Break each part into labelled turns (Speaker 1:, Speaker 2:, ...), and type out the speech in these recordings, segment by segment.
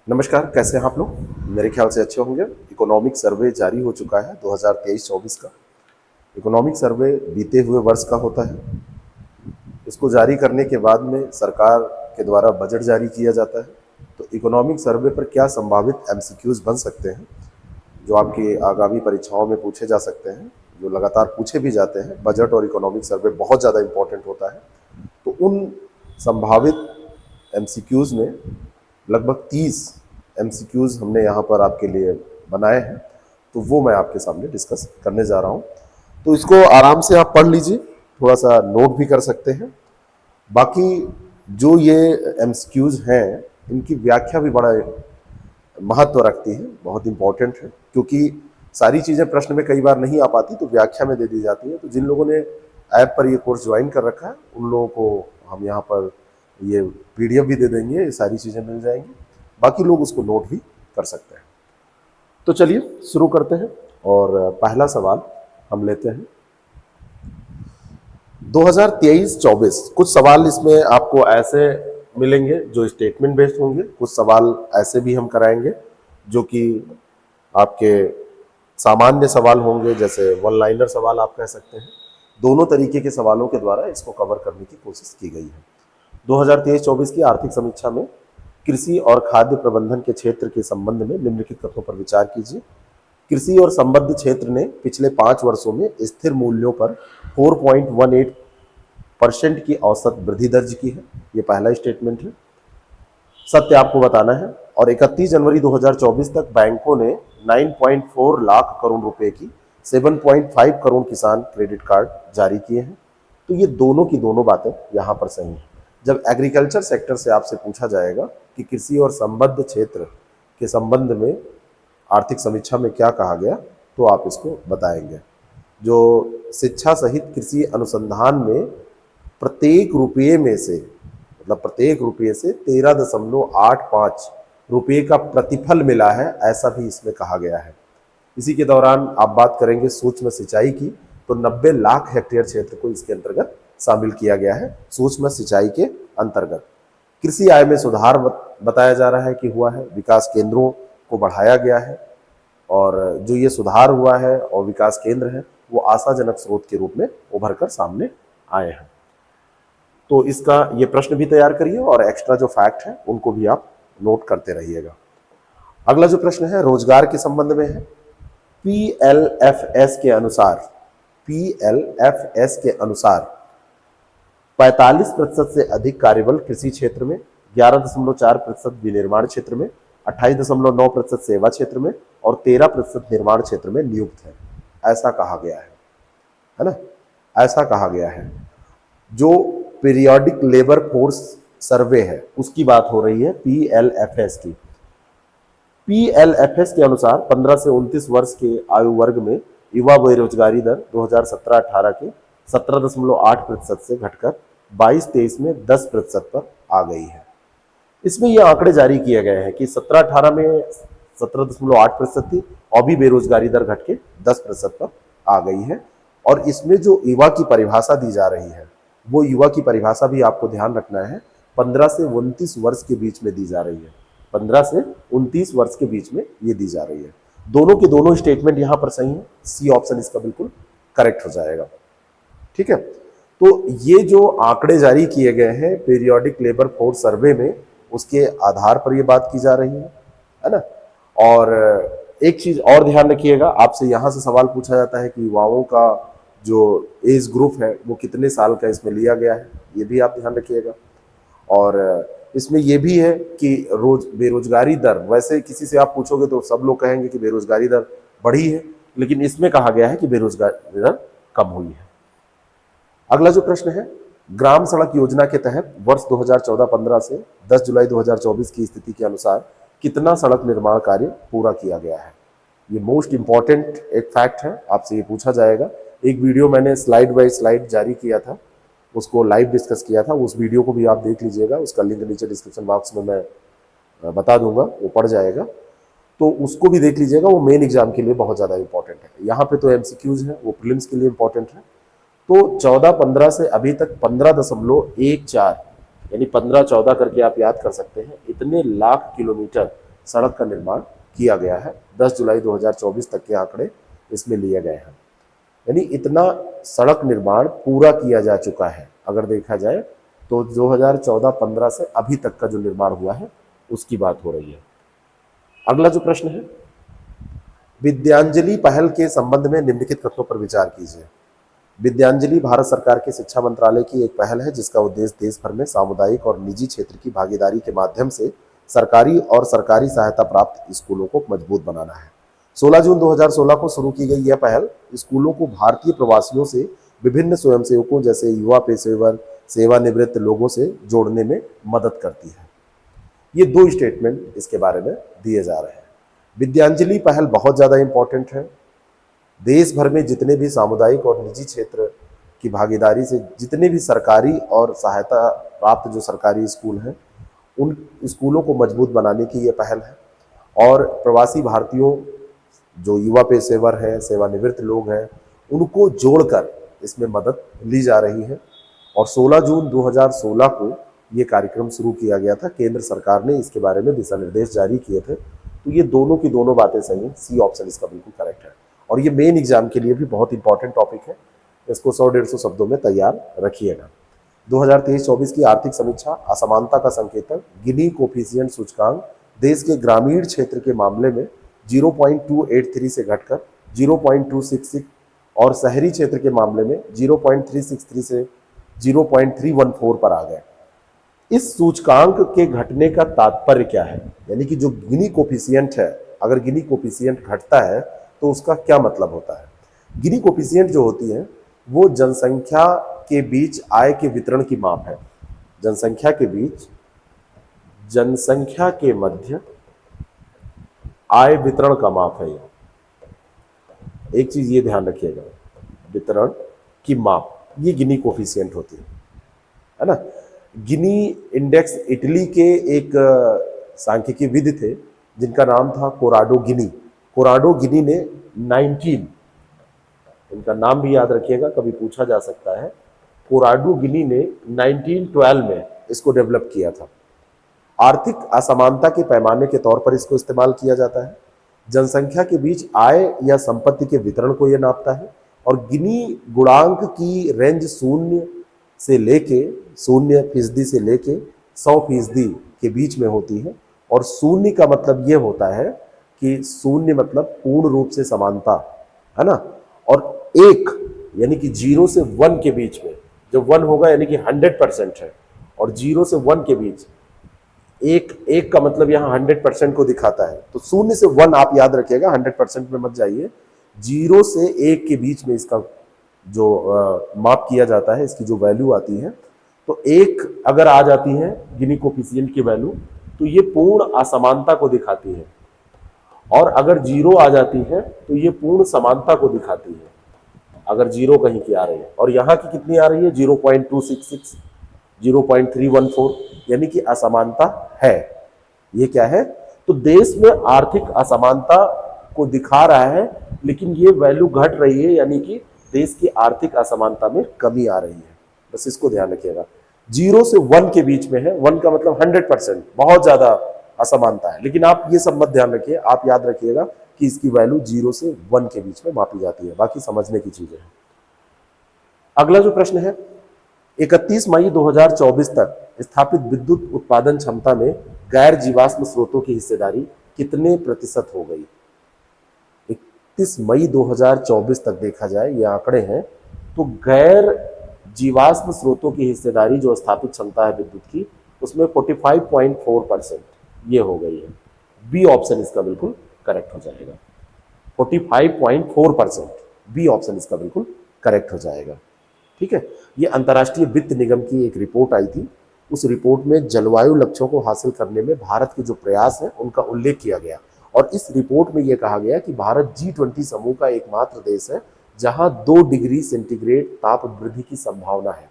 Speaker 1: नमस्कार, कैसे हैं आप लोग? मेरे ख्याल से अच्छे होंगे। इकोनॉमिक सर्वे जारी हो चुका है 2023-24 का। इकोनॉमिक सर्वे बीते हुए वर्ष का होता है। इसको जारी करने के बाद में सरकार के द्वारा बजट जारी किया जाता है। तो इकोनॉमिक सर्वे पर क्या संभावित एमसीक्यूज बन सकते हैं जो आपकी आगामी परीक्षाओं में पूछे जा सकते हैं, जो लगातार पूछे भी जाते हैं। बजट और इकोनॉमिक सर्वे बहुत ज़्यादा इंपॉर्टेंट होता है। तो उन संभावित एमसीक्यूज में लगभग 30 एमसीक्यूज हमने यहाँ पर आपके लिए बनाए हैं। तो वो मैं आपके सामने डिस्कस करने जा रहा हूँ। तो इसको आराम से आप पढ़ लीजिए, थोड़ा सा नोट भी कर सकते हैं। बाकी जो ये एमसीक्यूज हैं, इनकी व्याख्या भी बड़ा महत्व रखती है, बहुत इंपॉर्टेंट है, क्योंकि सारी चीज़ें प्रश्न में कई बार नहीं आ पाती, तो व्याख्या में दे दी जाती है। तो जिन लोगों ने ऐप पर ये कोर्स ज्वाइन कर रखा है, उन लोगों को हम यहाँ पर ये पीडीएफ भी दे देंगे, ये सारी चीज़ें मिल जाएंगी। बाकी लोग उसको नोट भी कर सकते हैं। तो चलिए शुरू करते हैं। और पहला सवाल हम लेते हैं 2023-24। कुछ सवाल इसमें आपको ऐसे मिलेंगे जो स्टेटमेंट बेस्ड होंगे, कुछ सवाल ऐसे भी हम कराएंगे जो कि आपके सामान्य सवाल होंगे, जैसे वन लाइनर सवाल आप कह सकते हैं। दोनों तरीके के सवालों के द्वारा इसको कवर करने की कोशिश की गई है। 2023-24 की आर्थिक समीक्षा में कृषि और खाद्य प्रबंधन के क्षेत्र के संबंध में निम्नलिखित तथ्यों पर विचार कीजिए। कृषि और संबद्ध क्षेत्र ने पिछले 5 वर्षों में स्थिर मूल्यों पर 4.18% की औसत वृद्धि दर्ज की है। ये पहला स्टेटमेंट है, सत्य आपको बताना है। और 31 जनवरी 2024 तक बैंकों ने 9.4 लाख करोड़ रुपए की 7.5 करोड़ किसान क्रेडिट कार्ड जारी किए हैं। तो ये दोनों की दोनों बातें यहाँ पर सही हैं। जब एग्रीकल्चर सेक्टर से आपसे पूछा जाएगा कि कृषि और संबद्ध क्षेत्र के संबंध में आर्थिक समीक्षा में क्या कहा गया, तो आप इसको बताएंगे। जो शिक्षा सहित कृषि अनुसंधान में प्रत्येक रुपये में से, मतलब प्रत्येक रुपये से 13.85 रुपये का प्रतिफल मिला है, ऐसा भी इसमें कहा गया है। इसी के दौरान आप बात करेंगे सूक्ष्म सिंचाई की, तो 90 लाख हेक्टेयर क्षेत्र को इसके अंतर्गत शामिल किया गया है, सूक्ष्म सिंचाई के अंतर्गत। कृषि आय में सुधार बताया जा रहा है कि हुआ है, विकास केंद्रों को बढ़ाया गया है, और जो ये सुधार हुआ है और विकास केंद्र है वो आशाजनक स्रोत के रूप में उभर कर सामने आए हैं। तो इसका ये प्रश्न भी तैयार करिए और एक्स्ट्रा जो फैक्ट है उनको भी आप नोट करते रहिएगा। अगला जो प्रश्न है रोजगार के संबंध में है। पीएलएफएस के अनुसार 45% से अधिक कार्यबल कृषि क्षेत्र में, 11.4% विनिर्माण क्षेत्र में, 28.9% सेवा क्षेत्र में और 13% निर्माण क्षेत्र में नियुक्त है। ऐसा कहा गया है ना? ऐसा कहा गया है। जो पीरियोडिक लेबर फोर्स सर्वे है उसकी बात हो रही है, पीएलएफएस की। पीएलएफएस के अनुसार 15 से 29 वर्ष के आयु वर्ग में युवा बेरोजगारी दर 2017-18 के 17.8% से घटकर 22-23 में 10% पर आ गई है। इसमें ये आंकड़े जारी किए गए हैं कि 17-18 में 17.8% थी, अभी बेरोजगारी दर घट के 10% पर आ गई है। और इसमें जो युवा की परिभाषा दी जा रही है, वो युवा की परिभाषा भी आपको ध्यान रखना है, 15 से 29 वर्ष के बीच में दी जा रही है। 15 से 29 वर्ष के बीच में ये दी जा रही है। दोनों के दोनों स्टेटमेंट यहाँ पर सही है, सी ऑप्शन इसका बिल्कुल करेक्ट हो जाएगा। ठीक है, तो ये जो आंकड़े जारी किए गए हैं पीरियोडिक लेबर फोर्स सर्वे में, उसके आधार पर ये बात की जा रही है ना। और एक चीज और ध्यान रखिएगा, आपसे यहाँ से सवाल पूछा जाता है कि युवाओं का जो एज ग्रुप है वो कितने साल का इसमें लिया गया है, ये भी आप ध्यान रखिएगा। और इसमें यह भी है कि बेरोजगारी दर, वैसे किसी से आप पूछोगे तो सब लोग कहेंगे कि बेरोजगारी दर बढ़ी है, लेकिन इसमें कहा गया है कि बेरोजगारी दर कम हुई है। अगला जो प्रश्न है, ग्राम सड़क योजना के तहत वर्ष 2014-15 से 10 जुलाई 2024 की स्थिति के अनुसार कितना सड़क निर्माण कार्य पूरा किया गया है। ये मोस्ट इंपॉर्टेंट एक फैक्ट है, आपसे ये पूछा जाएगा। एक वीडियो मैंने स्लाइड बाय स्लाइड जारी किया था, उसको लाइव डिस्कस किया था, उस वीडियो को भी आप देख लीजिएगा, उसका लिंक नीचे डिस्क्रिप्शन बॉक्स में मैं बता दूंगा, वो पढ़ जाएगा, तो उसको भी देख लीजिएगा। वो मेन एग्जाम के लिए बहुत ज़्यादा इंपॉर्टेंट है। यहाँ पे तो एमसीक्यूज है, वो प्रीलिम्स के लिए इंपॉर्टेंट है। तो 14-15 से अभी तक 15.14, यानी 15-14 करके आप याद कर सकते हैं, इतने लाख किलोमीटर सड़क का निर्माण किया गया है। 10 जुलाई 2024 तक के आंकड़े इसमें लिए गए हैं। यानी इतना सड़क निर्माण पूरा किया जा चुका है। अगर देखा जाए तो 2014-15 से अभी तक का जो निर्माण हुआ है उसकी बात हो रही है। अगला जो प्रश्न है, विद्यांजलि पहल के संबंध में निम्नलिखित कथनों पर विचार कीजिए। विद्यांजलि भारत सरकार के शिक्षा मंत्रालय की एक पहल है जिसका उद्देश्य देश भर में सामुदायिक और निजी क्षेत्र की भागीदारी के माध्यम से सरकारी और सरकारी सहायता प्राप्त स्कूलों को मजबूत बनाना है। 16 जून 2016 को शुरू की गई यह पहल स्कूलों को भारतीय प्रवासियों से विभिन्न स्वयंसेवकों जैसे युवा पेशेवर, सेवानिवृत्त लोगों से जोड़ने में मदद करती है। ये 2 स्टेटमेंट इसके बारे में दिए जा रहे हैं। विद्यांजलि पहल बहुत ज़्यादा इंपॉर्टेंट है। देश भर में जितने भी सामुदायिक और निजी क्षेत्र की भागीदारी से जितने भी सरकारी और सहायता प्राप्त जो सरकारी स्कूल हैं उन स्कूलों को मजबूत बनाने की ये पहल है। और प्रवासी भारतीयों जो युवा पेशेवर हैं, सेवानिवृत्त लोग हैं, उनको जोड़कर इसमें मदद ली जा रही है। और 16 जून 2016 को ये कार्यक्रम शुरू किया गया था। केंद्र सरकार ने इसके बारे में दिशा निर्देश जारी किए थे। तो ये दोनों की दोनों बातें सही हैं। सी ऑप्शन इसका बिल्कुल करेक्ट है। और ये मेन एग्जाम के लिए भी बहुत इंपॉर्टेंट टॉपिक है। इसको 100-150 शब्दों में तैयार रखिएगा। 2023-24 की आर्थिक समीक्षा, असमानता का संकेतक, गिनी कोफिशिएंट सूचकांक देश के ग्रामीण क्षेत्र के मामले में 0.283 से घटकर 0.266 और शहरी क्षेत्र के मामले में 0.363 से 0.314 पर आ गए। इस सूचकांक के घटने का तात्पर्य क्या है? यानी कि जो गिनी कोफिशिएंट है, अगर गिनी कोफिशिएंट घटता है तो उसका क्या मतलब होता है? गिनी कोफिशिएंट जो होती है वो जनसंख्या के बीच आय के वितरण की माप है। जनसंख्या के बीच, जनसंख्या के मध्य आय वितरण का माप है। ये एक चीज ये ध्यान रखिएगा, वितरण की माप, ये गिनी कोफिशिएंट होती है ना। गिनी इंडेक्स इटली के एक सांख्यिकी विद थे जिनका नाम था कोराडो गिनी। कोराडो गिनी ने 19, इनका नाम भी याद रखिएगा, कभी पूछा जा सकता है। कोराडो गिनी ने 1912 में इसको डेवलप किया था। आर्थिक असमानता के पैमाने के तौर पर इसको इस्तेमाल किया जाता है। जनसंख्या के बीच आय या संपत्ति के वितरण को यह नापता है। और गिनी गुणांक की रेंज 0% से लेके 100% के बीच में होती है। और 0 का मतलब यह होता है कि 0 मतलब पूर्ण रूप से समानता है ना। और 1 यानी कि 0 से 1 के बीच में, जब 1 होगा यानी कि 100% है। और 0 से 1 के बीच एक का मतलब यहाँ 100% को दिखाता है। तो 0 से 1 आप याद रखिएगा, 100% में मत जाइए। 0 से 1 के बीच में इसका जो माप किया जाता है, इसकी जो वैल्यू आती है, तो 1 अगर आ जाती है गिनी कोफिशिएंट की वैल्यू, तो ये पूर्ण असमानता को दिखाती है। और अगर 0 आ जाती है तो ये पूर्ण समानता को दिखाती है, अगर 0 कहीं की आ रही है। और यहाँ की कितनी आ रही है? 0.266, 0.314, यानी कि असमानता है। ये क्या है? तो देश में आर्थिक असमानता को दिखा रहा है, लेकिन ये वैल्यू घट रही है, यानी कि देश की आर्थिक असमानता में कमी आ रही है। बस इसको ध्यान रखिएगा। 0 से 1 के बीच में है, 1 का मतलब 100%, बहुत ज्यादा असमानता है। लेकिन आप ये सब मत ध्यान रखिए, आप याद रखिएगा कि इसकी वैल्यू 0 से 1 के बीच में मापी जाती है। बाकी समझने की चीजें हैं। अगला जो प्रश्न है, 31 मई 2024 तक स्थापित विद्युत उत्पादन क्षमता में गैर जीवाश्म स्रोतों की हिस्सेदारी कितने प्रतिशत हो गई? 31 मई 2024 तक देखा जाए, ये आंकड़े हैं, तो गैर जीवाश्म स्रोतों की हिस्सेदारी जो स्थापित क्षमता है विद्युत की, उसमें 45.4% ये हो गई है। बी ऑप्शन इसका बिल्कुल करेक्ट हो जाएगा। 45.4%, बी ऑप्शन इसका बिल्कुल करेक्ट हो जाएगा। ठीक है। ये अंतर्राष्ट्रीय वित्त निगम की एक रिपोर्ट आई थी। उस रिपोर्ट में जलवायु लक्ष्यों को हासिल करने में भारत के जो प्रयास है उनका उल्लेख किया गया। और इस रिपोर्ट में यह कहा गया कि भारत G20 समूह का एकमात्र देश है जहां 2 डिग्री सेंटीग्रेड ताप वृद्धि की संभावना है।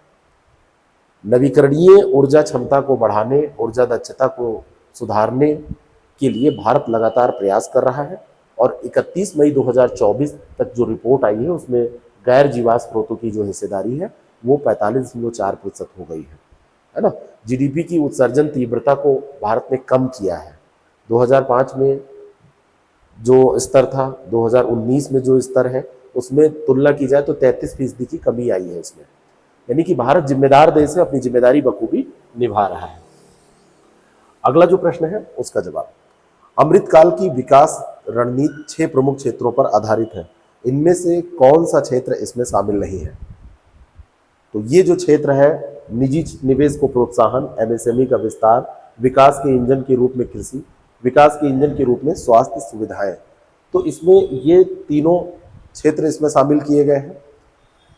Speaker 1: नवीकरणीय ऊर्जा क्षमता को बढ़ाने, ऊर्जा दक्षता को सुधारने के लिए भारत लगातार प्रयास कर रहा है। और 31 मई 2024 तक जो रिपोर्ट आई है उसमें गैर जीवाश्म स्रोतों की जो हिस्सेदारी है वो 45.4% हो गई है ना। जीडीपी की उत्सर्जन तीव्रता को भारत ने कम किया है। 2005 में जो स्तर था, 2019 में जो स्तर है, उसमें तुलना की जाए तो 33% की कमी आई है इसमें। यानी कि भारत जिम्मेदार देश है, अपनी जिम्मेदारी बखूबी निभा रहा है। अगला जो प्रश्न है उसका जवाब, अमृतकाल की विकास रणनीति 6 प्रमुख क्षेत्रों पर आधारित है, इनमें से कौन सा क्षेत्र इसमें शामिल नहीं है? तो ये जो क्षेत्र है, निजी निवेश को प्रोत्साहन, एमएसएमई का विस्तार, विकास के इंजन के रूप में कृषि, विकास के इंजन के रूप में स्वास्थ्य सुविधाएं, तो इसमें ये तीनों क्षेत्र इसमें शामिल किए गए हैं।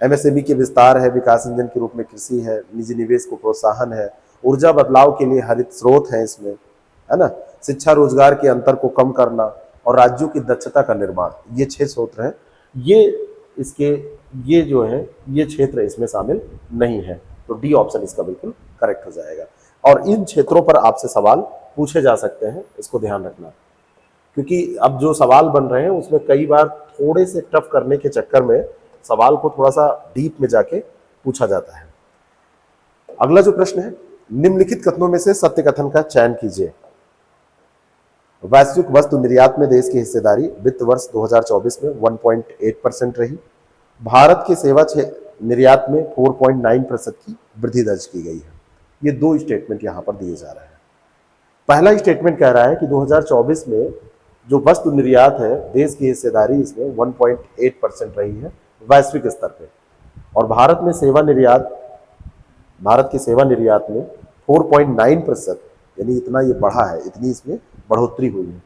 Speaker 1: एमएसएमई के विस्तार है, विकास इंजन के रूप में कृषि है, निजी निवेश को प्रोत्साहन है, ऊर्जा बदलाव के लिए हरित स्रोत है इसमें, है ना, शिक्षा रोजगार के अंतर को कम करना और राज्यों की दक्षता का निर्माण, ये 6 क्षेत्र हैं। ये जो है ये क्षेत्र इसमें शामिल नहीं है, तो डी ऑप्शन इसका बिल्कुल करेक्ट हो जाएगा। और इन क्षेत्रों पर आपसे सवाल पूछे जा सकते हैं, इसको ध्यान रखना, क्योंकि अब जो सवाल बन रहे हैं उसमें कई बार थोड़े से टफ करने के चक्कर में सवाल को थोड़ा सा डीप में जाके पूछा जाता है। अगला जो प्रश्न है, निम्नलिखित कथनों में से सत्य कथन का चयन कीजिए। वैश्विक वस्तु निर्यात में देश की हिस्सेदारी वित्त वर्ष 2024 में 1.8% रही। भारत के सेवा निर्यात में 4.9% की वृद्धि दर्ज की गई है। ये 2 स्टेटमेंट यहां पर दिए जा रहे हैं। पहला स्टेटमेंट कह रहा है कि 2024 में जो वस्तु निर्यात है, देश की हिस्सेदारी इसमें 1.8% रही है वैश्विक स्तर पे, और भारत के सेवा निर्यात में 4.9%, यानी इतना ये बढ़ा है, इतनी इसमें बढ़ोतरी हुई है।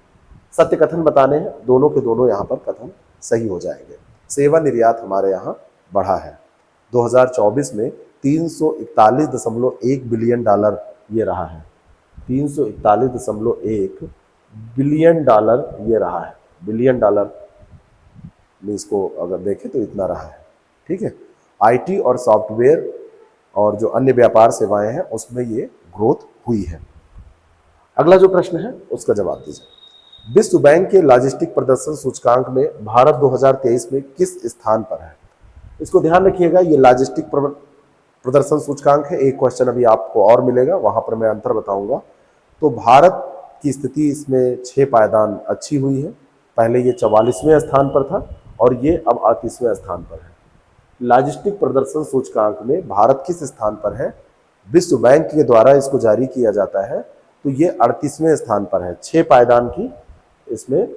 Speaker 1: सत्य कथन बताने हैं, दोनों के दोनों यहाँ पर कथन सही हो जाएंगे। सेवा निर्यात हमारे यहाँ बढ़ा है, 2024 में 341.1 बिलियन डॉलर ये रहा है, 341.1 बिलियन डॉलर ये रहा है। बिलियन डॉलर में इसको अगर देखें तो इतना रहा है, ठीक है। आईटी और सॉफ्टवेयर और जो अन्य व्यापार सेवाएं हैं उसमें ये ग्रोथ हुई है। अगला जो प्रश्न है उसका जवाब दीजिए। विश्व बैंक के लॉजिस्टिक प्रदर्शन सूचकांक में भारत 2023 में किस स्थान पर है? इसको ध्यान रखिएगा, ये लॉजिस्टिक प्रदर्शन सूचकांक है। एक क्वेश्चन अभी आपको और मिलेगा, वहां पर मैं अंतर बताऊंगा। तो भारत की स्थिति इसमें 6 पायदान अच्छी हुई है। पहले ये 44वें स्थान पर था और ये अब 38वें स्थान पर है। लॉजिस्टिक प्रदर्शन सूचकांक में भारत किस स्थान पर है? विश्व बैंक के द्वारा इसको जारी किया जाता है, तो ये 38वें स्थान पर है। 6 पायदान की इसमें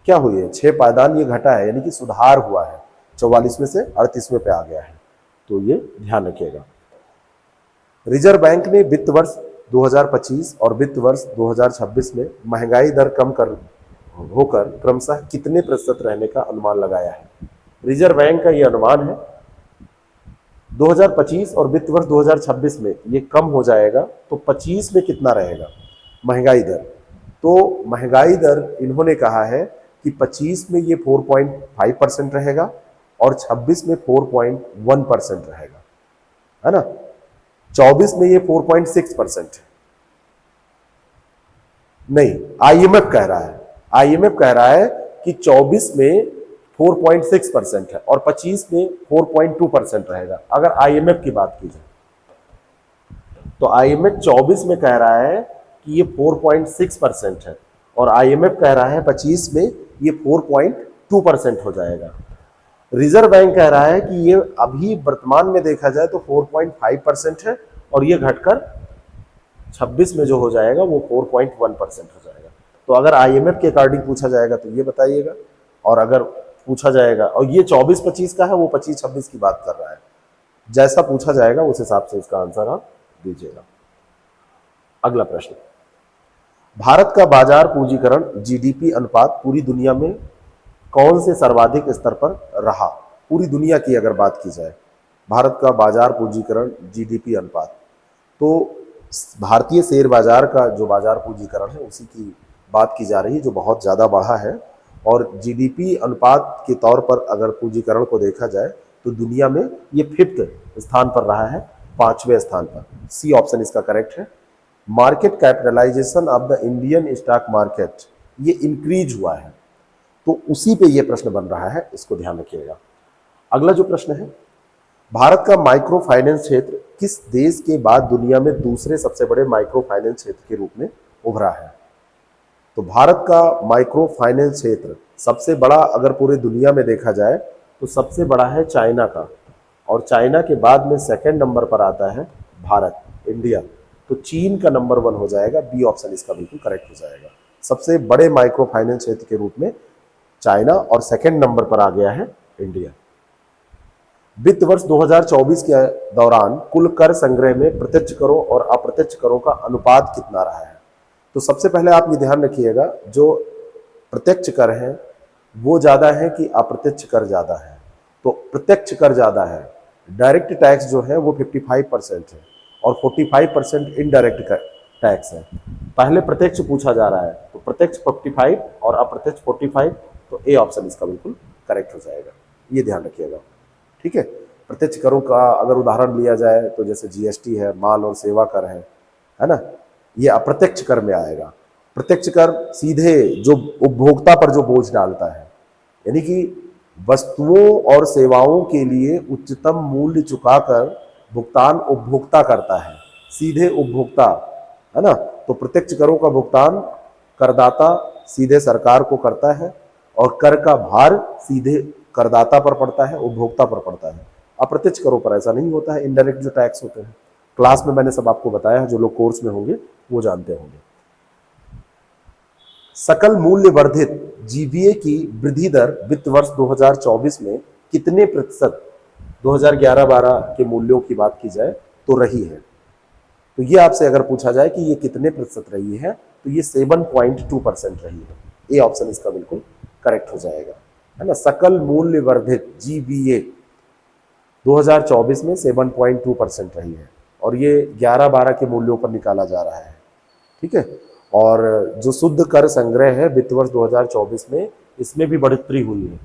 Speaker 1: क्या हुई है? 6 पायदान ये घटा है, यानी कि सुधार हुआ है, 44वें से 38वें पे आ गया है, तो ये ध्यान रखिएगा। रिजर्व बैंक ने वित्त वर्ष 2025 और वित्त वर्ष 2026 में महंगाई दर कम होकर क्रमशः कितने प्रतिशत रहने का अनुमान लगाया है? रिजर्व बैंक का ये अनुमान है 2025 और वित्त वर्ष 2026 में ये कम हो जाएगा, तो 25 में कितना रहेगा महंगाई दर? तो महंगाई दर इन्होंने कहा है कि 25 में ये 4.5% रहेगा और 26 में 4.1% रहेगा, है ना। 24 में ये 4.6% है। नहीं, आईएमएफ कह रहा है कि 24 में 4.6% है और 25 में 4.2% रहेगा। अगर आईएमएफ की बात की जाए तो आईएमएफ 24 में कह रहा है कि ये 4.6% है और आईएमएफ कह रहा है 25 में ये 4.2% हो जाएगा। रिजर्व बैंक कह रहा है कि ये अभी वर्तमान में देखा जाए तो 4.5% है और ये घटकर 26 में जो हो जाएगा वो 4.1% हो जाएगा। तो अगर आईएमएफ के अकॉर्डिंग पूछा जाएगा तो ये बताइएगा, और अगर पूछा जाएगा, और ये 24-25 का है, वो 25-26 की बात कर रहा है, जैसा पूछा जाएगा उस हिसाब से इसका आंसर आप दीजिएगा। अगला प्रश्न, भारत का बाजार पूंजीकरण जीडीपी अनुपात पूरी दुनिया में कौन से सर्वाधिक स्तर पर रहा? पूरी दुनिया की अगर बात की जाए, भारत का बाजार पूंजीकरण जीडीपी अनुपात, तो भारतीय शेयर बाजार का जो बाजार पूंजीकरण है उसी की बात की जा रही है, जो बहुत ज़्यादा बढ़ा है। और जीडीपी अनुपात के तौर पर अगर पूंजीकरण को देखा जाए तो दुनिया में ये 5th स्थान पर रहा है, 5वें स्थान पर। सी ऑप्शन इसका करेक्ट है। Market capitalisation of the Indian stock market ये इंक्रीज हुआ है, तो उसी पे ये प्रश्न बन रहा है, इसको ध्यान रखिएगा। अगला जो प्रश्न है, भारत का माइक्रो फाइनेंस क्षेत्र किस देश के बाद दुनिया में दूसरे सबसे बड़े माइक्रो फाइनेंस क्षेत्र के रूप में उभरा है? तो भारत का माइक्रो फाइनेंस क्षेत्र सबसे बड़ा अगर पूरे दुनिया में देखा जाए तो सबसे बड़ा है चाइना का, और चाइना के बाद में सेकंड नंबर पर आता है भारत, इंडिया। तो चीन का नंबर 1 हो जाएगा, बी ऑप्शन इसका बिल्कुल करेक्ट हो जाएगा। सबसे बड़े माइक्रो फाइनेंस क्षेत्र के रूप में चाइना, और सेकंड नंबर पर आ गया है इंडिया। वित्त वर्ष 2024 के दौरान कुल कर संग्रह में प्रत्यक्ष करों और अप्रत्यक्ष करों का अनुपात कितना रहा है? तो सबसे पहले आप ये ध्यान रखिएगा, जो प्रत्यक्ष कर है वो ज्यादा है कि अप्रत्यक्ष कर ज्यादा है? तो प्रत्यक्ष कर ज्यादा है। डायरेक्ट टैक्स जो है वो 55% है और 45% इनडायरेक्ट टैक्स है। पहले प्रत्यक्ष पूछा जा रहा है, तो प्रत्यक्ष 55 और अप्रत्यक्ष 45, तो ए ऑप्शन इसका बिल्कुल करेक्ट हो जाएगा। ये ध्यान रखिएगा, ठीक है। प्रत्यक्ष करों का अगर उदाहरण लिया जाए तो जैसे जीएसटी है, माल और सेवा कर है ना, ये अप्रत्यक्ष कर में आएगा। प्रत्यक्ष कर सीधे जो उपभोक्ता पर जो बोझ डालता है, यानी कि वस्तुओं और सेवाओं के लिए उच्चतम मूल्य चुकाकर भुगतान उपभोक्ता करता है, सीधे उपभोक्ता, है ना। तो प्रत्यक्ष करों का भुगतान करदाता सीधे सरकार को करता है और कर का भार सीधे करदाता पर पड़ता है, उपभोक्ता पर पड़ता है। अप्रत्यक्ष करों पर ऐसा नहीं होता है, इनडायरेक्ट जो टैक्स होते हैं, क्लास में मैंने सब आपको बताया है, जो लोग कोर्स में होंगे वो जानते होंगे। सकल मूल्य वर्धित जीवीए की वृद्धि दर वित्त वर्ष 2024 में कितने प्रतिशत 2011-12 के मूल्यों की बात की जाए तो रही है? तो ये आपसे अगर पूछा जाए कि ये कितने प्रतिशत रही है, तो ये 7.2% रही है। ए ऑप्शन इसका बिल्कुल करेक्ट हो जाएगा, है ना। सकल मूल्य वर्धित जीवीए 2024 में 7.2% रही है, और ये 11-12 के मूल्यों पर निकाला जा रहा है, ठीक है। और जो शुद्ध कर संग्रह है वित्त वर्ष 2024 में, इसमें भी बढ़ोतरी हुई है।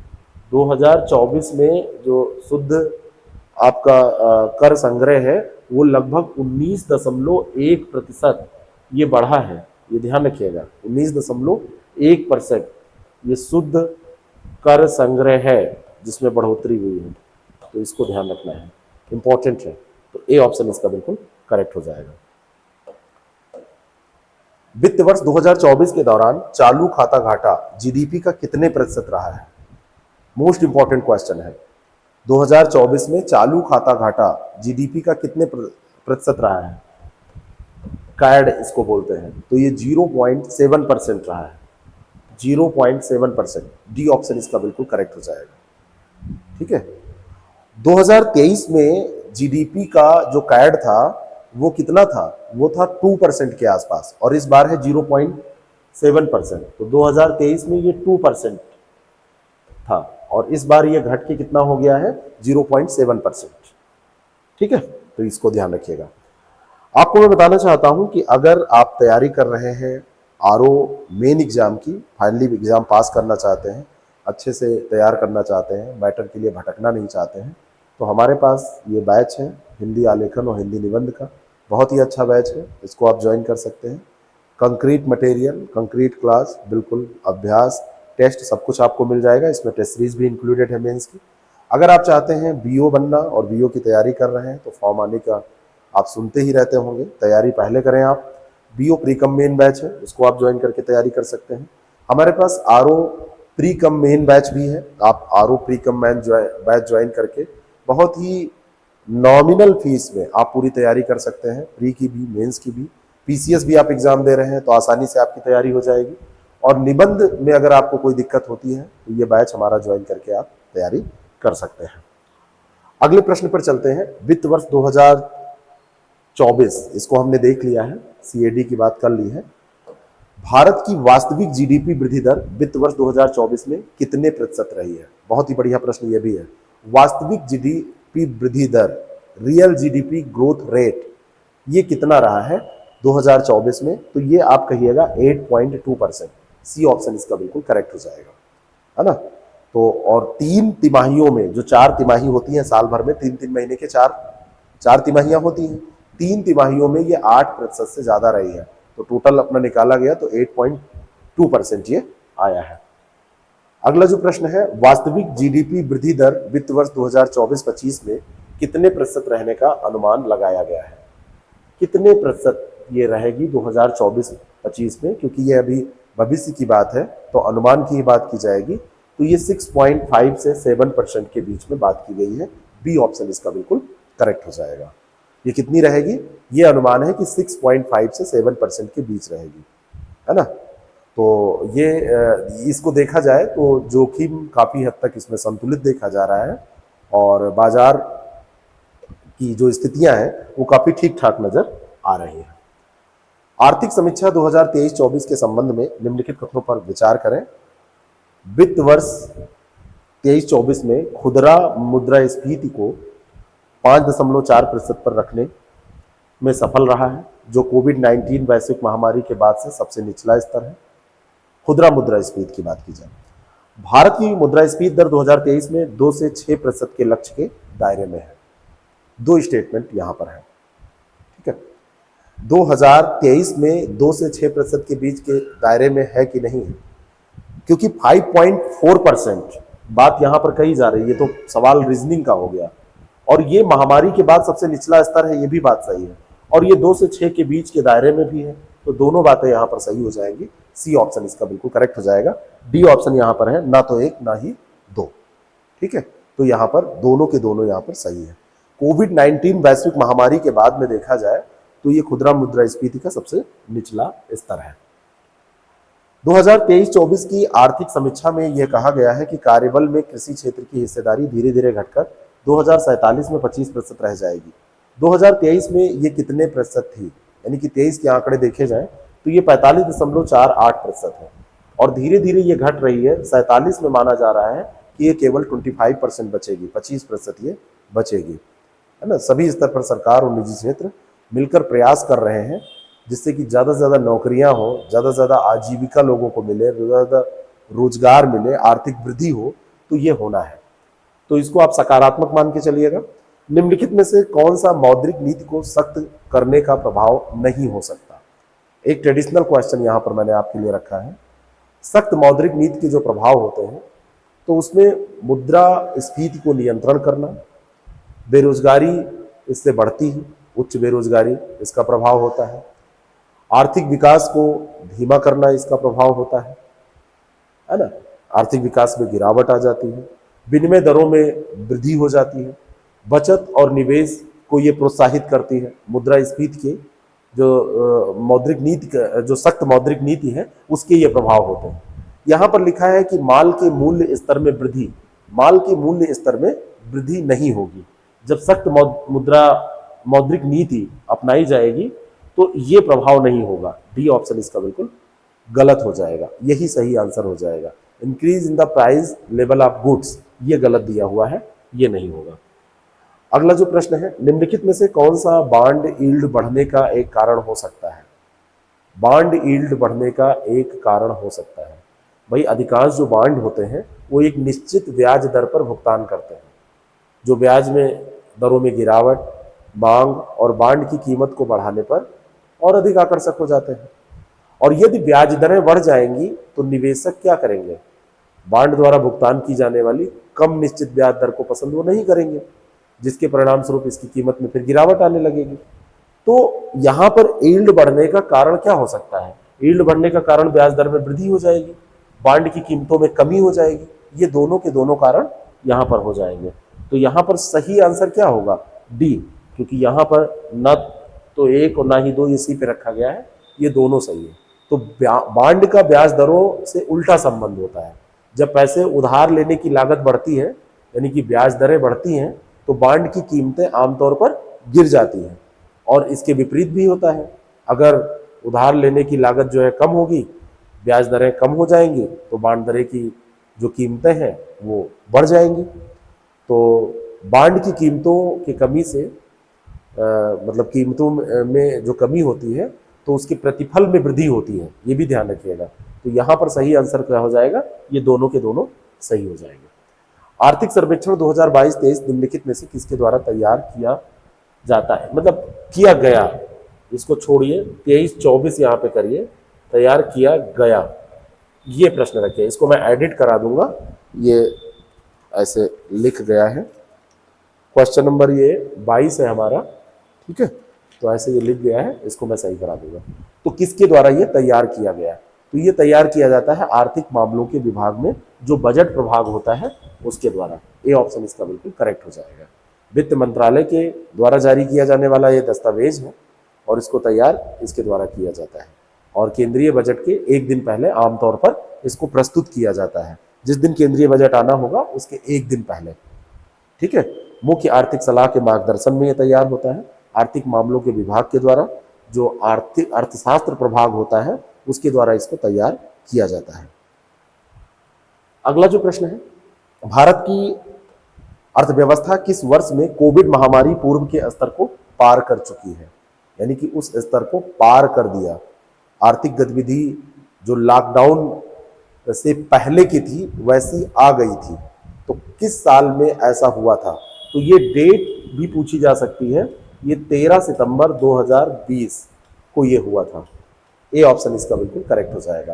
Speaker 1: 2024 में जो शुद्ध आपका कर संग्रह है वो लगभग 19.1% ये बढ़ा है। ये ध्यान रखिएगा, 19.1% ये शुद्ध कर संग्रह है जिसमें बढ़ोतरी हुई है, तो इसको ध्यान रखना है, इंपॉर्टेंट है। तो ए ऑप्शन इसका बिल्कुल करेक्ट हो जाएगा। वित्त वर्ष 2024 के दौरान चालू खाता घाटा जीडीपी का कितने प्रतिशत रहा है? मोस्ट इंपॉर्टेंट क्वेश्चन है। 2024 में चालू खाता घाटा जीडीपी का कितने प्रतिशत रहा है? कैड इसको बोलते हैं। तो ये 0.7% रहा है, 0.7%। डी ऑप्शन इसका बिल्कुल करेक्ट हो जाएगा, ठीक है। 2023 में जीडीपी का जो कैड था वो कितना था? वो था 2% के आसपास, और इस बार है 0.7%। तो 2023 में ये 2% था और इस बार ये घट के कितना हो गया है? 0.7%, ठीक है। तो इसको ध्यान रखिएगा। आपको मैं बताना चाहता हूं कि अगर आप तैयारी कर रहे हैं आरओ मेन एग्जाम की, फाइनली एग्जाम पास करना चाहते हैं, अच्छे से तैयार करना चाहते हैं, मैटर के लिए भटकना नहीं चाहते हैं, तो हमारे पास ये बैच है हिंदी आलेखन और हिंदी निबंध का, बहुत ही अच्छा बैच है, इसको आप ज्वाइन कर सकते हैं। कंक्रीट मटेरियल, कंक्रीट क्लास, बिल्कुल अभ्यास, टेस्ट सब कुछ आपको मिल जाएगा। इसमें टेस्ट सीरीज भी इंक्लूडेड है मेंस की। अगर आप चाहते हैं बीओ बनना और बीओ की तैयारी कर रहे हैं तो फॉर्म आने का आप सुनते ही रहते होंगे, तैयारी पहले करें आप। बीओ प्री कम मेन बैच है, उसको आप ज्वाइन करके तैयारी कर सकते हैं। हमारे पास RO pre cum main batch भी है, आप RO pre cum main batch join करके बहुत ही नॉमिनल फीस में आप पूरी तैयारी कर सकते हैं, प्री की भी, मेंस की भी। पीसीएस भी आप एग्जाम दे रहे हैं तो आसानी से आपकी तैयारी हो जाएगी। और निबंध में अगर आपको कोई दिक्कत होती है तो ये बैच हमारा ज्वाइन करके आप तैयारी कर सकते हैं। अगले प्रश्न पर चलते हैं। वित्त वर्ष 2024, इसको हमने देख लिया है, सीएडी की बात कर ली है। भारत की वास्तविक जीडीपी वृद्धि दर वित्त वर्ष 2024 में कितने प्रतिशत रही है? बहुत ही बढ़िया प्रश्न ये भी है। वास्तविक जीडीपी वृद्धि दर, रियल जीडीपी ग्रोथ रेट, ये कितना रहा है 2024 में? तो ये आप कहिएगा 8.2%। सी ऑप्शन इसका बिल्कुल करेक्ट हो जाएगा, है ना। तो और 3 तिमाहियों में, जो 4 तिमाही होती हैं साल भर में, 3-3 महीने के 4 तिमाहियां होती हैं, 3 तिमाहियों में ये 8% से ज्यादा रही है। तो टोटल अपना निकाला गया तो 8.2% ये आया है। अगला जो प्रश्न है, वास्तविक जीडीपी वृद्धि दर वित्त वर्ष 2024-25 में कितने प्रतिशत रहने का अनुमान लगाया गया है। कितने प्रतिशत ये रहेगी 2024-25 में, क्योंकि ये अभी भविष्य की बात है तो अनुमान की ही बात की जाएगी। तो ये 6.5 से 7% के बीच में बात की गई है। बी ऑप्शन इसका बिल्कुल करेक्ट हो जाएगा। ये कितनी रहेगी, ये अनुमान है कि 6.5 से 7% के बीच रहेगी, है ना। तो ये इसको देखा जाए तो जोखिम काफ़ी हद तक इसमें संतुलित देखा जा रहा है और बाजार की जो स्थितियां हैं वो काफ़ी ठीक ठाक नजर आ रही हैं। आर्थिक समीक्षा 2023-24 के संबंध में निम्नलिखित कथनों पर विचार करें। वित्त वर्ष 23-24 में खुदरा मुद्रास्फीति को 5.4% पर रखने में सफल रहा है, जो कोविड-19 वैश्विक महामारी के बाद से सबसे निचला स्तर है। खुदरा मुद्रास्फीति की बात की जाए, भारत की मुद्रास्फीति दर 2023 में 2 से 6% के लक्ष्य के दायरे में है। दो स्टेटमेंट यहां पर है, ठीक है। 2023 में 2 से 6% के बीच के दायरे में है कि नहीं है, क्योंकि 5.4% बात यहां पर कही जा रही है, तो सवाल रीजनिंग का हो गया। और ये महामारी के बाद सबसे निचला स्तर है, ये भी बात सही है। और ये 2 से 6 के बीच के दायरे में भी है, तो दोनों बातें यहां पर सही हो जाएंगी। सी ऑप्शन इसका बिल्कुल करेक्ट हो जाएगा। डी ऑप्शन यहां पर है, ना तो 1 ना ही 2, ठीक है। तो यहां पर दोनों के दोनों यहां पर सही है। कोविड-19 वैश्विक महामारी के बाद में देखा जाए तो ये खुदरा मुद्रास्फीति का सबसे निचला स्तर है। 2023-24 की आर्थिक समीक्षा में यह कहा गया है कि कार्यबल में कृषि क्षेत्र की हिस्सेदारी धीरे धीरे घटकर 2047 में 25% रह जाएगी। 2023 में ये कितने प्रतिशत थी, यानी कि 23 के आंकड़े देखे जाएं तो ये 45.48% है और धीरे धीरे ये घट रही है। 47 में माना जा रहा है कि ये केवल 25% बचेगी, 25% ये बचेगी, है ना। सभी स्तर पर सरकार और निजी क्षेत्र मिलकर प्रयास कर रहे हैं जिससे कि ज़्यादा से ज़्यादा नौकरियां हो, ज़्यादा से ज़्यादा आजीविका लोगों को मिले, ज़्यादा रोजगार मिले, आर्थिक वृद्धि हो, तो ये होना है। तो इसको आप सकारात्मक मान के चलिएगा। निम्नलिखित में से कौन सा मौद्रिक नीति को सख्त करने का प्रभाव नहीं हो सकता। एक ट्रेडिशनल क्वेश्चन यहाँ पर मैंने आपके लिए रखा है। सख्त मौद्रिक नीति के जो प्रभाव होते हैं तो उसमें मुद्रास्फीति को नियंत्रण करना, बेरोजगारी इससे बढ़ती है, उच्च बेरोजगारी इसका प्रभाव होता है, आर्थिक विकास को धीमा करना इसका प्रभाव होता है ना। आर्थिक विकास में गिरावट आ जाती है, विनिमय दरों में वृद्धि हो जाती है, बचत और निवेश को ये प्रोत्साहित करती है। मुद्रास्फीति के जो मौद्रिक नीति, जो सख्त मौद्रिक नीति है, उसके ये प्रभाव होते हैं। यहाँ पर लिखा है कि माल के मूल्य स्तर में वृद्धि, माल के मूल्य स्तर में वृद्धि नहीं होगी। जब सख्त मौद्रिक नीति अपनाई जाएगी तो ये प्रभाव नहीं होगा। डी ऑप्शन इसका बिल्कुल गलत हो जाएगा, यही सही आंसर हो जाएगा। Increase in the price level of goods, ये गलत दिया हुआ है, ये नहीं होगा। अगला जो प्रश्न है, निम्नलिखित में से कौन सा बॉन्ड यील्ड बढ़ने का एक कारण हो सकता है। बॉन्ड यील्ड बढ़ने का एक कारण हो सकता है, भाई अधिकांश जो बॉन्ड होते हैं वो एक निश्चित ब्याज दर पर भुगतान करते हैं। जो ब्याज में दरों में गिरावट, मांग और बॉन्ड की कीमत को बढ़ाने पर और अधिक आकर्षक हो जाते हैं। और यदि ब्याज दरें बढ़ जाएंगी तो निवेशक क्या करेंगे, बॉन्ड द्वारा भुगतान की जाने वाली कम निश्चित ब्याज दर को पसंद वो नहीं करेंगे, जिसके परिणाम स्वरूप इसकी कीमत में फिर गिरावट आने लगेगी। तो यहाँ पर यील्ड बढ़ने का कारण क्या हो सकता है। यील्ड बढ़ने का कारण ब्याज दर में वृद्धि हो जाएगी, बॉन्ड की कीमतों में कमी हो जाएगी, ये दोनों के दोनों कारण यहाँ पर हो जाएंगे। तो यहाँ पर सही आंसर क्या होगा, डी, क्योंकि यहाँ पर न तो 1 और ना ही 2 इसी पे रखा गया है, ये दोनों सही है। तो बॉन्ड का ब्याज दरों से उल्टा संबंध होता है। जब पैसे उधार लेने की लागत बढ़ती है, यानी कि ब्याज दरें बढ़ती हैं, तो बॉन्ड की कीमतें आमतौर पर गिर जाती हैं। और इसके विपरीत भी होता है, अगर उधार लेने की लागत जो है कम होगी, ब्याज दरें कम हो जाएंगी, तो बॉन्ड दरें की जो कीमतें हैं वो बढ़ जाएंगी। तो बॉन्ड की कीमतों की कमी से मतलब कीमतों में जो कमी होती है तो उसके प्रतिफल में वृद्धि होती है, ये भी ध्यान रखिएगा। तो यहाँ पर सही आंसर क्या हो जाएगा, ये दोनों के दोनों सही हो जाएंगे। आर्थिक सर्वेक्षण 2022-23 निम्नलिखित में से किसके द्वारा तैयार किया जाता है, मतलब किया गया, इसको छोड़िए, 23-24 यहाँ पे करिए, तैयार किया गया, ये प्रश्न रखिए। इसको मैं एडिट करा दूंगा, ये ऐसे लिख गया है। क्वेश्चन नंबर ये 22 है हमारा, ठीक है। तो ऐसे ये लिख गया है, इसको मैं सही करा दूंगा। तो किसके द्वारा ये तैयार किया गया है? तो ये तैयार किया जाता है आर्थिक मामलों के विभाग में, जो बजट प्रभाग होता है उसके द्वारा। ए ऑप्शन इसका बिल्कुल करेक्ट हो जाएगा। वित्त मंत्रालय के द्वारा जारी किया जाने वाला ये दस्तावेज है और इसको तैयार इसके द्वारा किया जाता है। और केंद्रीय बजट के एक दिन पहले आमतौर पर इसको प्रस्तुत किया जाता है। जिस दिन केंद्रीय बजट आना होगा उसके एक दिन पहले, ठीक है। मुख्य आर्थिक सलाह के मार्गदर्शन में यह तैयार होता है। आर्थिक मामलों के विभाग के द्वारा, जो आर्थिक अर्थशास्त्र प्रभाग होता है उसके द्वारा इसको तैयार किया जाता है। अगला जो प्रश्न है, भारत की अर्थव्यवस्था किस वर्ष में कोविड महामारी पूर्व के स्तर को पार कर चुकी है? यानी कि उस स्तर को पार कर दिया। आर्थिक गतिविधि जो लॉकडाउन से पहले की थी वैसी आ गई थी। तो किस साल में ऐसा हुआ था? तो ये डेट भी पूछी जा सकती है। ये 13 सितंबर 2020 को ये हुआ था। ए ऑप्शन इसका बिल्कुल करेक्ट हो जाएगा।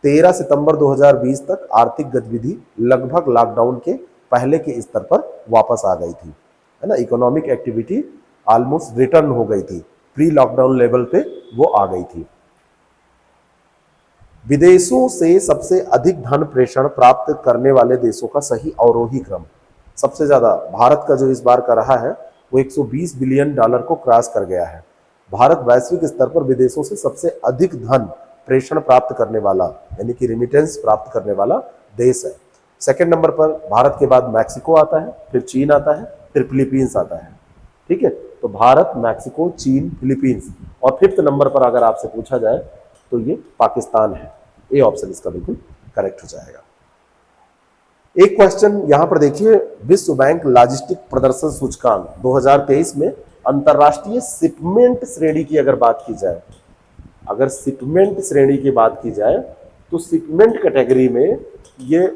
Speaker 1: 13 सितंबर 2020 तक आर्थिक गतिविधि लगभग लॉकडाउन के पहले के स्तर पर वापस आ गई थी, है ना। इकोनॉमिक एक्टिविटी ऑलमोस्ट रिटर्न हो गई थी, प्री लॉकडाउन लेवल पे वो आ गई थी। विदेशों से सबसे अधिक धन प्रेषण प्राप्त करने वाले देशों का सही अवरोही क्रम। सबसे ज्यादा भारत का जो इस बार का रहा है वो 120 बिलियन डॉलर को क्रॉस कर गया है। भारत वैश्विक स्तर पर विदेशों से सबसे अधिक धन प्रेषण प्राप्त करने वाला, यानी कि रिमिटेंस प्राप्त करने वाला देश है। सेकंड नंबर पर भारत के बाद मैक्सिको आता है, फिर चीन आता है, फिर फिलीपींस आता है, ठीक है। तो भारत, मैक्सिको, चीन, फिलीपींस, और फिफ्थ नंबर पर अगर आपसे पूछा जाए तो ये पाकिस्तान है। ए ऑप्शन इसका बिल्कुल करेक्ट हो जाएगा। एक क्वेश्चन यहां पर देखिए, विश्व बैंक लॉजिस्टिक प्रदर्शन सूचकांक 2023 में अंतरराष्ट्रीय शिपमेंट श्रेणी की अगर बात की जाए, अगर शिपमेंट श्रेणी की बात की जाए तो शिपमेंट कैटेगरी में ये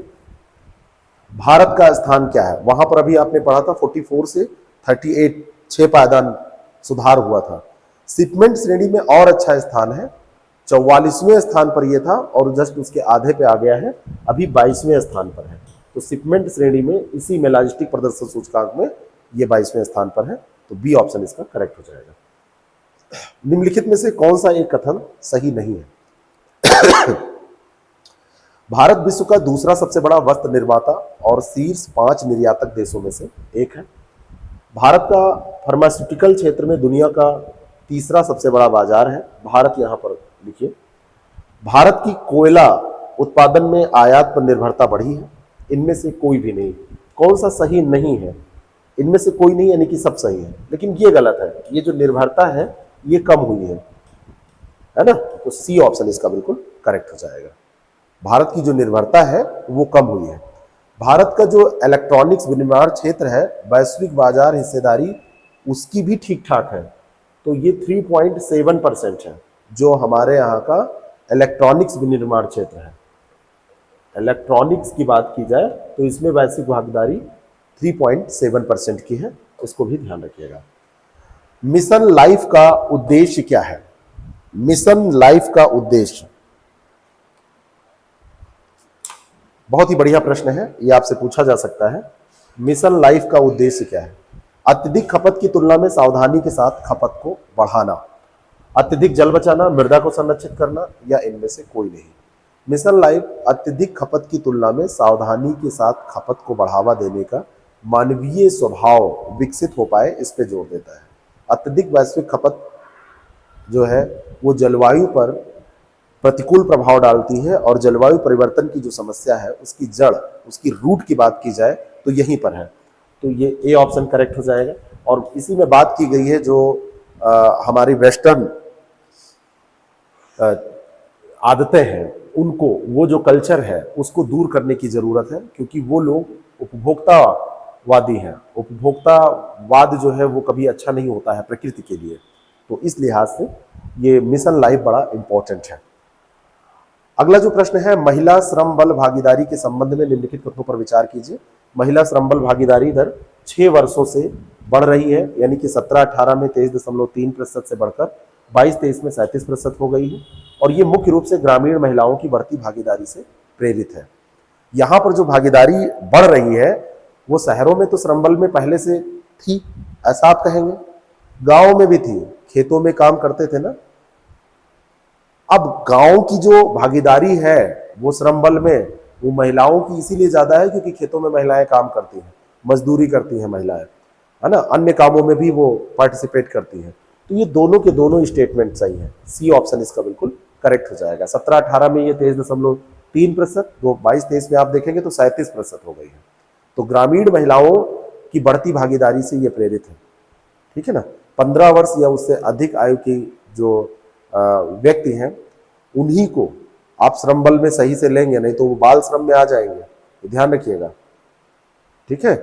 Speaker 1: भारत का स्थान क्या है? वहां पर अभी आपने पढ़ा था 44 से 38 6 पायदान सुधार हुआ था। शिपमेंट श्रेणी में और अच्छा स्थान है, 44वें स्थान पर यह था और जस्ट उसके आधे पे आ गया है, अभी 22वें स्थान पर है। तो शिपमेंट श्रेणी में इसी में लॉजिस्टिक प्रदर्शन सूचकांक में ये 22वें स्थान पर है। तो बी ऑप्शन इसका करेक्ट हो जाएगा। निम्नलिखित में से कौन सा एक कथन सही नहीं है? भारत विश्व का दूसरा सबसे बड़ा वस्त्र निर्माता और शीर्ष 5 निर्यातक देशों में से एक है। भारत का फार्मास्यूटिकल क्षेत्र में दुनिया का तीसरा सबसे बड़ा बाजार है। भारत यहां पर लिखिए। भारत की कोयला उत्पादन में आयात पर निर्भरता बढ़ी है। इनमें से कोई भी नहीं। कौन सा सही नहीं है? इनमें से कोई नहीं, यानी कि सब सही है, लेकिन ये गलत है। ये जो निर्भरता है ये कम हुई है ना। तो सी ऑप्शन इसका बिल्कुल करेक्ट हो जाएगा। भारत की जो निर्भरता है वो कम हुई है। भारत का जो इलेक्ट्रॉनिक्स विनिर्माण क्षेत्र है, वैश्विक बाजार हिस्सेदारी उसकी भी ठीक ठाक है। तो ये 3.7% है जो हमारे यहाँ का इलेक्ट्रॉनिक्स विनिर्माण क्षेत्र है। इलेक्ट्रॉनिक्स की बात की जाए तो इसमें वैश्विक भागीदारी 3.7% की है, इसको भी ध्यान रखिएगा। मिशन लाइफ का उद्देश्य क्या है? मिशन लाइफ का उद्देश्य बहुत ही बढ़िया प्रश्न है, ये आपसे पूछा जा सकता है। मिशन लाइफ का उद्देश्य क्या है? अत्यधिक खपत की तुलना में सावधानी के साथ खपत को बढ़ाना, अत्यधिक जल बचाना, मृदा को संरक्षित करना, या इनमें से कोई नहीं। मिशन लाइफ अत्यधिक खपत की तुलना में सावधानी के साथ खपत को बढ़ावा देने का मानवीय स्वभाव विकसित हो पाए, इस पे जोर देता है। अत्यधिक वैश्विक खपत जो है वो जलवायु पर प्रतिकूल प्रभाव डालती है और जलवायु परिवर्तन की जो समस्या है उसकी जड़, उसकी रूट की बात की जाए तो यहीं पर है। तो ये ए ऑप्शन करेक्ट हो जाएगा। और इसी में बात की गई है जो हमारी वेस्टर्न आदतें हैं उनको, वो जो कल्चर है उसको दूर करने की जरूरत है, क्योंकि वो लोग उपभोक्तावादी हैं। उपभोक्तावाद जो है वो कभी अच्छा नहीं होता है प्रकृति के लिए। तो इस लिहाज से ये मिशन लाइफ बड़ा इंपॉर्टेंट है। अगला जो प्रश्न है, महिला श्रम बल भागीदारी के संबंध में निम्नलिखित तथ्यों पर विचार कीजिए। महिला श्रम बल भागीदारी दर 6 वर्षों से बढ़ रही है, यानी कि 17-18 में 23.3% से बढ़कर 22-23 में 37% हो गई है। और ये मुख्य रूप से ग्रामीण महिलाओं की बढ़ती भागीदारी से प्रेरित है। यहाँ पर जो भागीदारी बढ़ रही है वो शहरों में तो श्रम बल में पहले से थी, ऐसा आप कहेंगे? गांव में भी थी, खेतों में काम करते थे ना। अब गांव की जो भागीदारी है वो श्रम बल में, वो महिलाओं की इसीलिए ज्यादा है क्योंकि खेतों में महिलाएं काम करती हैं, मजदूरी करती हैं महिलाएं, है ना, अन्य कामों में भी वो पार्टिसिपेट करती हैं। तो ये दोनों के दोनों स्टेटमेंट सही है, सी ऑप्शन इसका बिल्कुल करेक्ट हो जाएगा। 17-18 में ये 23.3%, 22-23 में आप देखेंगे तो 37% हो गई है। तो ग्रामीण महिलाओं की बढ़ती भागीदारी से ये प्रेरित है, ठीक है ना। 15 वर्ष या उससे अधिक आयु की जो व्यक्ति हैं उन्हीं को आप श्रम बल में सही से लेंगे, नहीं तो वो बाल श्रम में आ जाएंगे, तो ध्यान रखिएगा, ठीक है।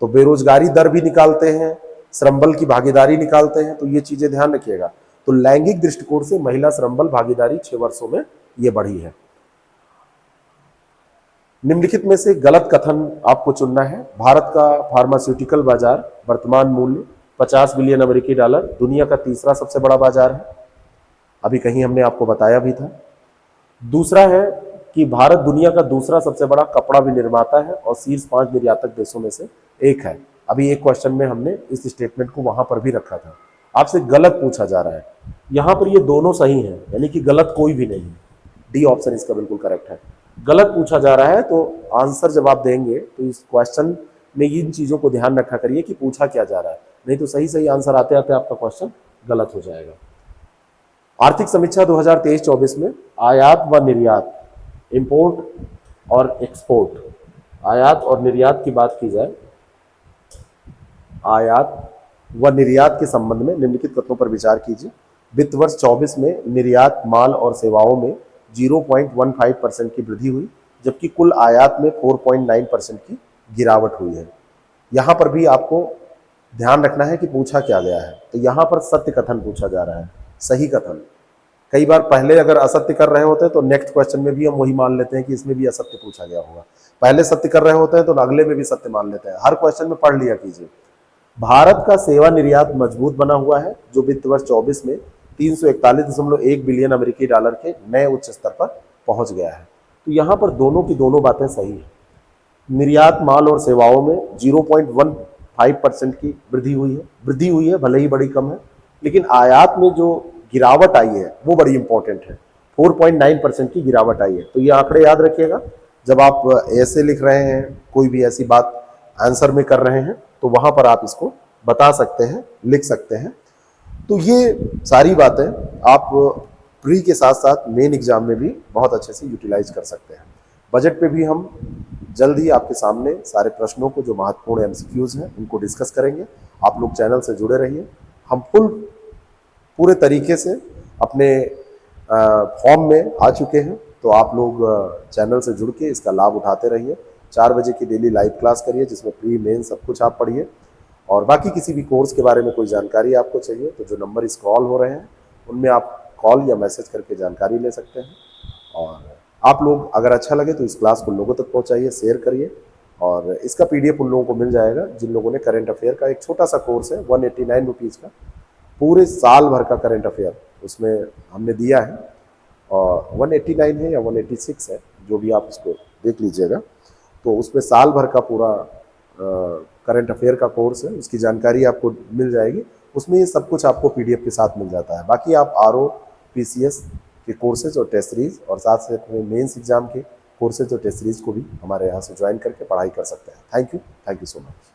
Speaker 1: तो बेरोजगारी दर भी निकालते हैं, श्रम बल की भागीदारी निकालते हैं, तो ये चीजें ध्यान रखिएगा। तो लैंगिक दृष्टिकोण से महिला श्रम बल भागीदारी 6 वर्षों में ये बढ़ी है। निम्नलिखित में से गलत कथन आपको चुनना है। भारत का फार्मास्यूटिकल बाजार वर्तमान मूल्य 50 बिलियन अमेरिकी डॉलर, दुनिया का तीसरा सबसे बड़ा बाजार है, अभी कहीं हमने आपको बताया भी था। दूसरा है कि भारत दुनिया का दूसरा सबसे बड़ा कपड़ा विनिर्माता है और शीर्ष 5 निर्यातक देशों में से एक है। अभी एक क्वेश्चन में हमने इस स्टेटमेंट को वहां पर भी रखा था, आपसे गलत पूछा जा रहा है। यहां पर ये दोनों सही हैं, यानी कि गलत कोई भी नहीं है, डी ऑप्शन इसका बिल्कुल करेक्ट है। गलत पूछा जा रहा है तो आंसर जब आप देंगे तो इस क्वेश्चन में इन चीजों को ध्यान रखा करिए कि पूछा क्या जा रहा है, नहीं तो सही सही आंसर आते आते आपका क्वेश्चन गलत हो जाएगा। आर्थिक समीक्षा 2023-24 में आयात व निर्यात, इंपोर्ट और एक्सपोर्ट, आयात और निर्यात की बात की जाए, आयात व निर्यात के संबंध में निम्नलिखित तथ्यों पर विचार कीजिए। वित्त वर्ष 24 में निर्यात माल और सेवाओं में 0.15% की वृद्धि हुई, जबकि कुल आयात में 4.9% की गिरावट हुई है। यहां पर भी आपको ध्यान रखना है कि पूछा क्या गया है। तो यहां पर सत्य कथन पूछा जा रहा है, सही कथन। कई बार पहले अगर असत्य कर रहे होते हैं तो नेक्स्ट क्वेश्चन में भी हम वही मान लेते हैं कि इसमें भी असत्य पूछा गया होगा। पहले सत्य कर रहे होते हैं तो अगले में भी सत्य मान लेते हैं। हर क्वेश्चन में पढ़ लिया कीजिए। भारत का सेवा निर्यात मजबूत बना हुआ है, जो वित्त वर्ष 24 में 341.1 बिलियन अमेरिकी डॉलर के नए उच्च स्तर पर पहुंच गया है। तो यहां पर दोनों की दोनों बातें सही है। निर्यात माल और सेवाओं में 0.15% की वृद्धि हुई है, भले ही बड़ी कम है, लेकिन आयात में जो गिरावट आई है वो बड़ी इंपॉर्टेंट है, 4.9% की गिरावट आई है। तो ये आंकड़े याद रखिएगा जब आप ऐसे लिख रहे हैं, कोई भी ऐसी बात आंसर में कर रहे हैं, तो वहां पर आप इसको बता सकते हैं, लिख सकते हैं। तो ये सारी बातें आप प्री के साथ साथ मेन एग्जाम में भी बहुत अच्छे से यूटिलाइज कर सकते हैं। बजट पे भी हम जल्द ही आपके सामने सारे प्रश्नों को, जो महत्वपूर्ण एमसीक्यूज हैं, उनको डिस्कस करेंगे। आप लोग चैनल से जुड़े रहिए। हम पूरे तरीके से अपने फॉर्म में आ चुके हैं, तो आप लोग चैनल से जुड़ के इसका लाभ उठाते रहिए। 4 बजे की डेली लाइव क्लास करिए, जिसमें प्री मेन सब कुछ आप पढ़िए। और बाकी किसी भी कोर्स के बारे में कोई जानकारी आपको चाहिए तो जो नंबर स्क्रॉल हो रहे हैं उनमें आप कॉल या मैसेज करके जानकारी ले सकते हैं। और आप लोग अगर अच्छा लगे तो इस क्लास को लोगों तक पहुंचाइए, शेयर करिए। और इसका पीडीएफ उन लोगों को मिल जाएगा जिन लोगों ने करंट अफेयर का एक छोटा सा कोर्स है 189 रुपीज़ का, पूरे साल भर का करंट अफेयर उसमें हमने दिया है। और 189 है या 186 है, जो भी आप उसको देख लीजिएगा। तो उसमें साल भर का पूरा करंट अफेयर का कोर्स है, उसकी जानकारी आपको मिल जाएगी। उसमें ये सब कुछ आपको पीडीएफ के साथ मिल जाता है। बाकी आप आरओ, पीसीएस के कोर्सेज और टेस्ट सीरीज और साथ साथ में मेंस एग्जाम के कोर्सेज और टेस्ट सीरीज को भी हमारे यहाँ से ज्वाइन करके पढ़ाई कर सकते हैं। Thank you so much.